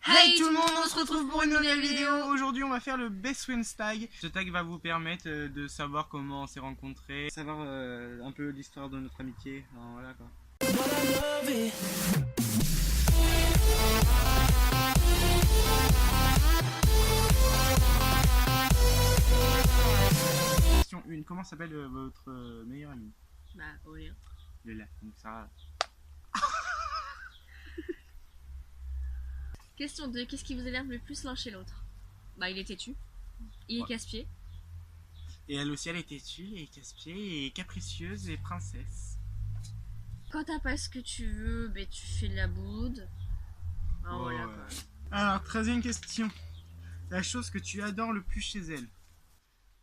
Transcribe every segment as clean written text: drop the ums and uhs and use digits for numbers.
Hey tout le monde, on se retrouve pour une nouvelle vidéo. Aujourd'hui on va faire le Best Friends Tag. Ce tag va vous permettre de savoir comment on s'est rencontrés, savoir un peu l'histoire de notre amitié. Enfin, voilà quoi. Question 1. Comment s'appelle votre meilleur ami? Bah, Aurélien. Léla, donc ça... Question 2. Qu'est-ce qui vous énerve le plus l'un chez l'autre? Bah, il est têtu. Il est casse-pied. Et elle aussi, elle est têtue, et casse-pied, et capricieuse, et princesse. Quand t'as pas ce que tu veux, bah, tu fais de la boude. Ah, voilà quoi. Alors, 13e question. La chose que tu adores le plus chez elle.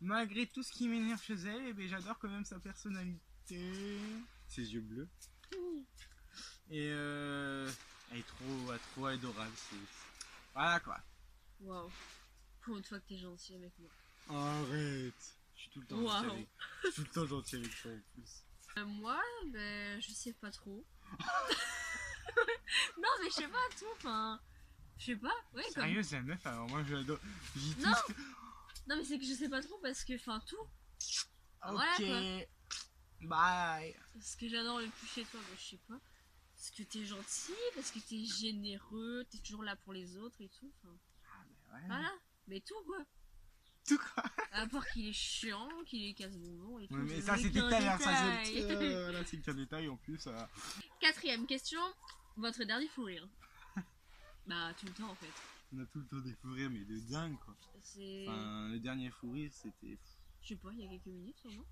Malgré tout ce qui m'énerve chez elle, eh bien, j'adore quand même sa personnalité. Ses yeux bleus. Et elle est trop adorable. Voilà quoi. Waouh. Pour une fois que t'es gentil avec moi. Arrête. Je suis tout le temps gentil avec. Je suis tout le temps gentil avec toi en plus. Moi, ben, je sais pas trop. Non, mais je sais pas tout. Enfin, je sais pas. Ouais, Sérieux, comme... c'est la meuf, alors moi j'adore. Non. Non, mais c'est que je sais pas trop parce que, enfin, tout. Ok. Voilà, quoi. Bye. Ce que j'adore le plus chez toi, ben, je sais pas. Parce que t'es gentil, parce que t'es généreux, t'es toujours là pour les autres et tout. Enfin, Ah bah ouais. voilà. Mais tout quoi. Tout quoi. À part qu'il est chiant, qu'il est casse-bonbon et tout. Ouais, mais ça c'était qu'un détail, ça détail. c'est voilà, c'est qu'un détail en plus. Quatrième question, votre dernier fou rire. Bah tout le temps en fait. On a tout le temps des fous rires, mais de dingue quoi. C'est... Enfin, le dernier fou rire c'était. Je sais pas, il y a quelques minutes sûrement.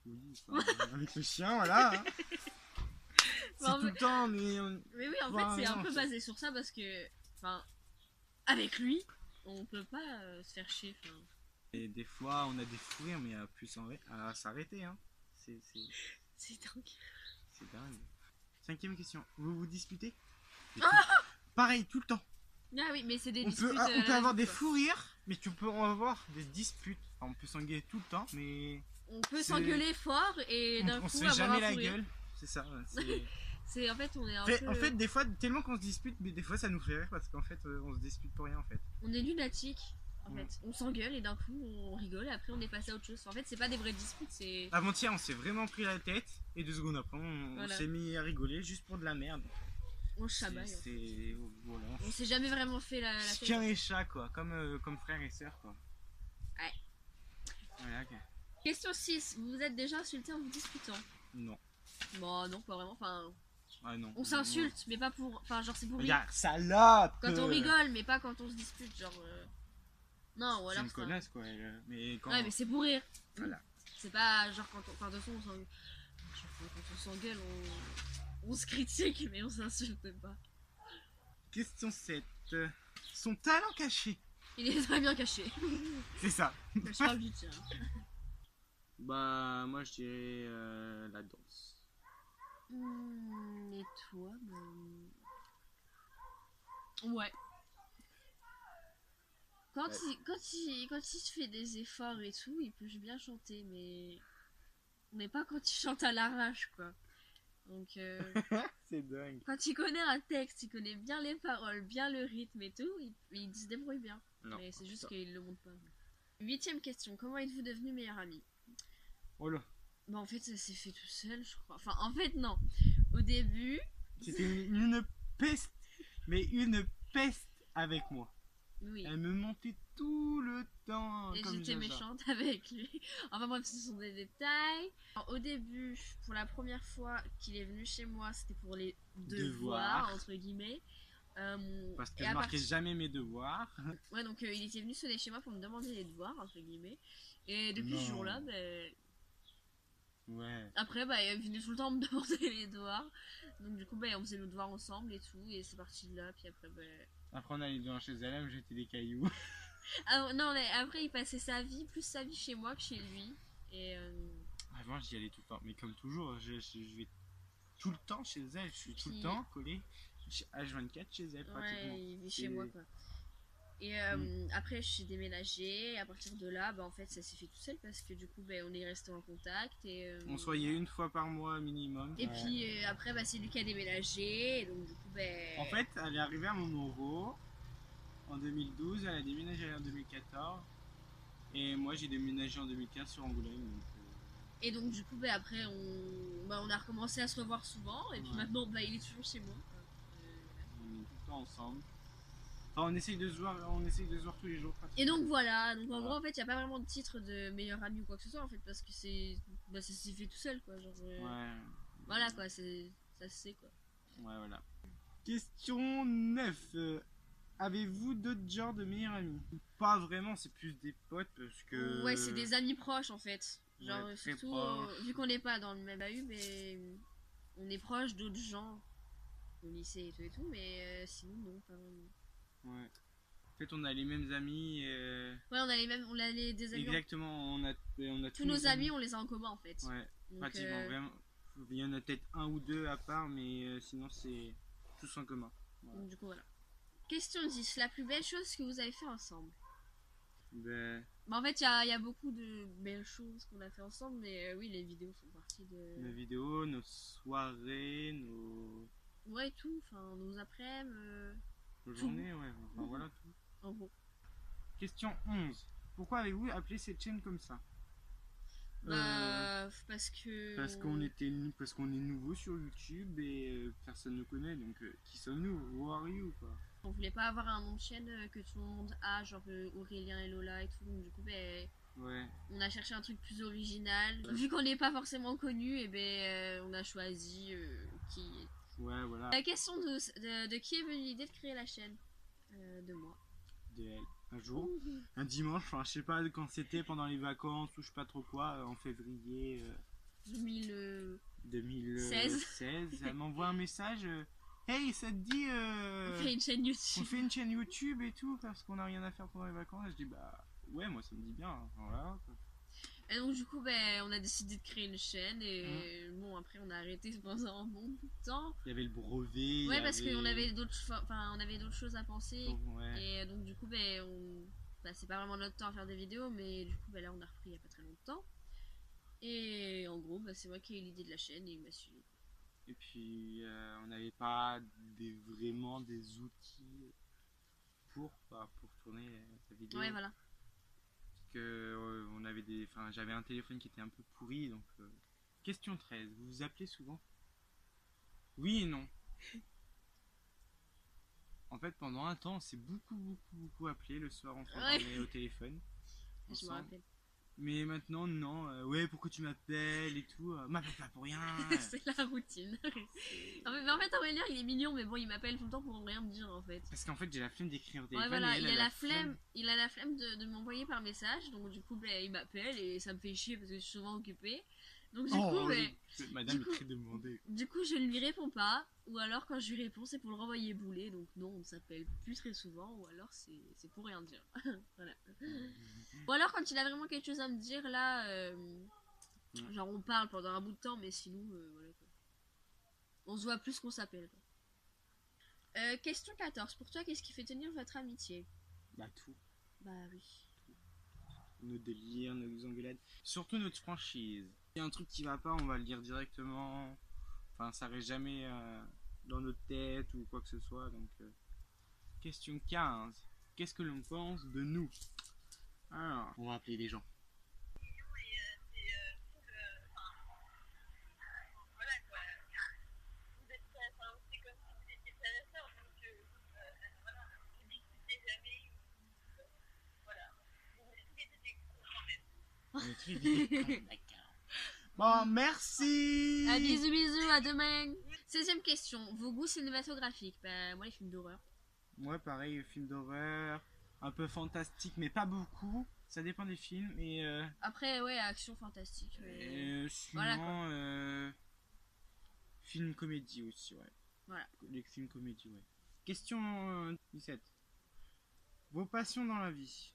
Oui, enfin, avec le chien, voilà. Hein. C'est Bon, tout le temps, mais. Mais oui, en fait c'est un peu basé sur ça parce que... Enfin, avec lui, on peut pas se faire chier. Enfin... Et des fois on a des fous rires, mais à plus à s'arrêter. Hein. C'est dingue. C'est dingue. 5e question. Vous vous disputez? Pareil, tout le temps. Ah oui, mais c'est des On disputes. peut avoir des fous rires, mais tu peux en avoir des disputes. Enfin, on peut s'engueuler tout le temps, mais. On peut s'engueuler fort et d'un coup on se fait avoir jamais un la fou rire. gueule. C'est ça. C'est en fait on est un fait, peu... En fait, des fois, tellement qu'on se dispute, mais des fois ça nous fait rire parce qu'en fait, on se dispute pour rien en fait. On est lunatique. En fait, on s'engueule et d'un coup on rigole et après on est passé à autre chose. En fait, c'est pas des vraies disputes, c'est... Avant-hier, on s'est vraiment pris la tête et 2 secondes après, on s'est mis à rigoler juste pour de la merde. On chamaille. Voilà, on s'est jamais vraiment fait la tête. Chien et chat quoi, comme frère et sœur quoi. Ouais. Voilà, ok. Question 6. Vous vous êtes déjà insulté en vous disputant? Non. Bon, non, pas vraiment. Enfin, ah, non. on s'insulte, mais pas pour... Enfin, genre c'est pour rire. Regarde, salope. Quand on rigole, mais pas quand on se dispute, genre... Non, ou alors... C'est une connasse quoi, mais quand... Ouais, mais c'est pour rire. Voilà. C'est pas genre quand on... Enfin, de toute façon, quand on s'engueule, on se critique, mais on s'insulte pas. Question 7. Son talent caché. Il est très bien caché. C'est ça. Je parle du tien. Bah, moi je dirais la danse. Et toi, ouais. Quand il se fait des efforts et tout, il peut bien chanter, mais pas quand il chante à l'arrache, quoi. Donc, c'est dingue. quand il connaît un texte, il connaît bien les paroles, bien le rythme et tout, il se débrouille bien. Non, mais c'est juste qu'il le montre pas. 8e question, comment êtes-vous devenus meilleurs amis? Oh là. Bah en fait ça s'est fait tout seul je crois. Enfin en fait non. Au début... C'était une peste. Mais une peste avec moi. Oui. Elle me montait tout le temps. Et comme j'étais méchante avec lui. Enfin bref, ce sont des détails. Alors, au début, pour la première fois qu'il est venu chez moi, c'était pour les devoirs entre guillemets. Parce que je marquais jamais mes devoirs. Ouais, donc il était venu sonner chez moi pour me demander les devoirs entre guillemets. Et depuis ce jour-là, ouais. Après, il venait tout le temps me demander les devoirs. Donc du coup, on faisait nos devoirs ensemble et tout. Et c'est parti de là. Puis après, Après, on allait devant chez elle, elle me jetait des cailloux. Ah, non, mais après, il passait plus sa vie chez moi que chez lui. Et avant, j'y allais tout le temps. Mais comme toujours, je vais tout le temps chez elle. Je suis tout le temps collé H24 chez elle, pratiquement. Ouais, il vit chez moi, quoi. Et après, je suis déménagée. Et à partir de là, en fait, ça s'est fait tout seul parce que du coup, on est resté en contact. Et, on se voyait une fois par mois minimum. Et puis après, c'est lui qui a déménagé. Et donc, du coup, en fait, elle est arrivée à mon nouveau. en 2012, elle a déménagé en 2014. Et moi j'ai déménagé en 2015 sur Angoulême. Donc, Et donc du coup, après, on a recommencé à se revoir souvent. Et puis Ouais. maintenant, il est toujours chez moi. on est tout le temps ensemble. Enfin, on essaye de se voir tous les jours. Et donc voilà, donc en Voilà. gros en fait il n'y a pas vraiment de titre de meilleur ami ou quoi que ce soit en fait parce que ça s'est fait tout seul quoi, genre Ouais. voilà quoi, ça se sait quoi. Ouais, voilà. Question 9. Avez-vous d'autres genres de meilleurs amis? Pas vraiment, c'est plus des potes parce que... Ouais, c'est des amis proches en fait. Genre Ouais, très surtout proches. vu qu'on n'est pas dans le même bahut, mais on est proche d'autres gens au lycée et tout, mais sinon non, pas vraiment. Ouais. En fait, on a les mêmes amis. Ouais, on a des amis. Exactement, on a Tous nos amis, on les a en commun en fait. Ouais, Donc, pratiquement, vraiment. Il y en a peut-être un ou deux à part, mais sinon c'est tous en commun. Voilà. donc, du coup voilà. Question 10, la plus belle chose que vous avez fait ensemble? Ben, Bah en fait, il y a beaucoup de belles choses qu'on a fait ensemble, mais oui, les vidéos font partie de... nos vidéos, nos soirées, nos Ouais, tout, enfin, nos après-midi, journées, ouais, enfin voilà tout. en gros. Question 11. Pourquoi avez-vous appelé cette chaîne comme ça? Bah, parce que... Parce qu'on est nouveau sur YouTube et personne ne connaît, donc qui sommes-nous? Who are you, quoi? On voulait pas avoir un nom de chaîne que tout le monde a, genre Aurélien et Lola et tout, donc du coup, ben... Ouais. On a cherché un truc plus original. Vu qu'on n'est pas forcément connu, et ben on a choisi qui... Ouais, voilà. La question de qui est venue l'idée de créer la chaîne? De moi. De elle. Un jour, un dimanche, enfin je sais pas quand c'était, pendant les vacances ou je sais pas trop quoi, en février 2016, elle m'envoie un message. Hey, ça te dit On fait une chaîne YouTube. on fait une chaîne YouTube et tout parce qu'on a rien à faire pendant les vacances. Et je dis bah ouais, moi ça me dit bien. Enfin, voilà, quoi. Et donc du coup on a décidé de créer une chaîne et bon après on a arrêté pendant un bon bout de temps. Il y avait le brevet. Ouais, parce qu'on avait d'autres choses à penser. Ouais. Et donc du coup c'est pas vraiment notre temps à faire des vidéos, mais du coup là on a repris il y a pas très longtemps. Et en gros c'est moi qui ai eu l'idée de la chaîne et il m'a suivi. Et puis on n'avait pas vraiment des outils pour tourner la vidéo. Ouais, voilà. Parce que j'avais un téléphone qui était un peu pourri, donc... Question 13. Vous vous appelez souvent? Oui et non. En fait, pendant un temps, on s'est beaucoup appelé le soir, on s'endormait au téléphone. Je me rappelle. Mais maintenant, non. Ouais, pourquoi tu m'appelles et tout. M'appelle pas pour rien. C'est la routine. Mais en fait, Aurélien, il est mignon, mais bon, il m'appelle tout le temps pour rien me dire en fait. Parce qu'en fait, j'ai la flemme d'écrire au téléphone. Ouais, voilà, et il a la flemme de m'envoyer par message, donc du coup, il m'appelle et ça me fait chier parce que je suis souvent occupée. Donc du coup, madame est très demandée. Du coup, je ne lui réponds pas, ou alors quand je lui réponds, c'est pour le renvoyer bouler. Donc non, on ne s'appelle plus très souvent, ou alors c'est pour rien dire. Voilà. Ou alors quand il a vraiment quelque chose à me dire, là, genre on parle pendant un bout de temps, mais sinon, voilà quoi. On se voit plus qu'on s'appelle. Question 14. Pour toi, qu'est-ce qui fait tenir votre amitié? Bah tout. Bah oui. Nos délires, nos engueulades. Surtout notre franchise. Il y a un truc qui va pas, on va le dire directement. Enfin, ça reste jamais dans notre tête ou quoi que ce soit. Donc, question 15. Qu'est-ce que l'on pense de nous? Alors, on va appeler les gens. Bon, merci. Bisous, à demain. 16ème question. Vos goûts cinématographiques? Bah, moi, les films d'horreur. Moi, pareil, film d'horreur, un peu fantastique, mais pas beaucoup. Ça dépend des films. Et après, ouais, action fantastique. sinon, voilà, film comédie aussi, ouais. Voilà. Les films comédie, ouais. Question 17. Vos passions dans la vie?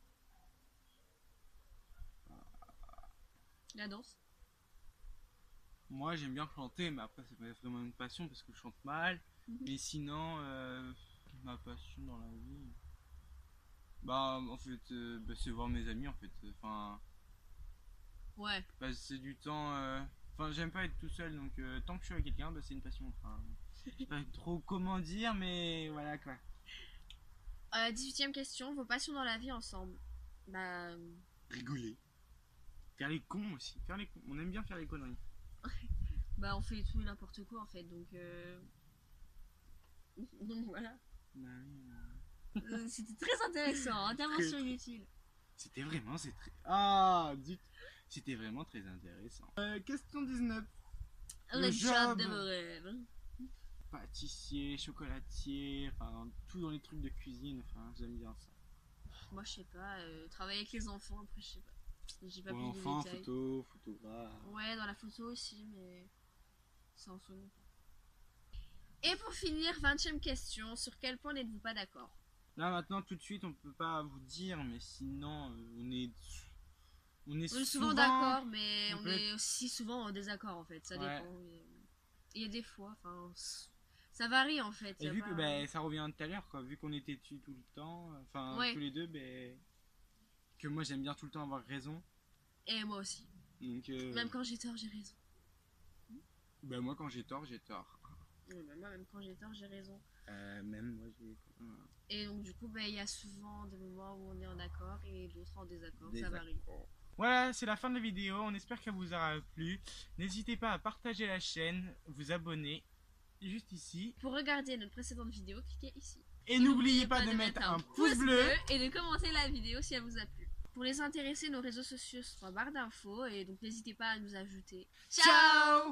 La danse. Moi, j'aime bien chanter, mais après, c'est pas vraiment une passion parce que je chante mal. Mais sinon, ma passion dans la vie... Bah, en fait, c'est voir mes amis, en fait. Enfin... Ouais. Passer du temps... Enfin, j'aime pas être tout seul, donc tant que je suis avec quelqu'un, c'est une passion. Enfin, je sais pas trop comment dire, mais voilà, quoi. 18e question, vos passions dans la vie ensemble. Bah, Rigoler. Faire les cons aussi. Faire les cons. On aime bien faire les conneries. bah on fait tout et n'importe quoi en fait, donc donc voilà. Bah oui, C'était très intéressant, intervention inutile. C'était vraiment, c'est très... Ah, zut. C'était vraiment très intéressant. Question 19. Le job job. de vos rêves. Pâtissier, chocolatier, enfin tout dans les trucs de cuisine, enfin j'aime bien ça. Moi je sais pas, travailler avec les enfants, après je sais pas. J'ai pas Pour plus de enfants, détails. photo, photographe. Ouais, dans la photo aussi, mais ça en second pas. Et pour finir, 20e question, sur quel point n'êtes-vous pas d'accord? Là maintenant tout de suite on peut pas vous dire, mais sinon on est On est souvent d'accord, mais on est aussi souvent en désaccord en fait, ça Ouais. dépend. Il y a des fois, enfin, ça varie en fait. Et vu que ça revient tout à l'heure, quoi, vu qu'on était dessus tout le temps, enfin Ouais. tous les deux, que moi j'aime bien tout le temps avoir raison. Et moi aussi. Donc, Même quand j'ai tort, j'ai raison. moi quand j'ai tort, j'ai tort. Ouais, bah, moi, même quand j'ai tort, j'ai raison. Même moi j'ai... Et donc du coup, il y a souvent des moments où on est en accord et d'autres en désaccord, ça varie. Voilà, c'est la fin de la vidéo, on espère qu'elle vous aura plu. N'hésitez pas à partager la chaîne, vous abonner, juste ici. Pour regarder notre précédente vidéo, cliquez ici. Et n'oubliez pas de mettre un pouce bleu et de commenter la vidéo si elle vous a plu. Pour les intéresser, nos réseaux sociaux sont en barre d'infos et donc n'hésitez pas à nous ajouter. Ciao.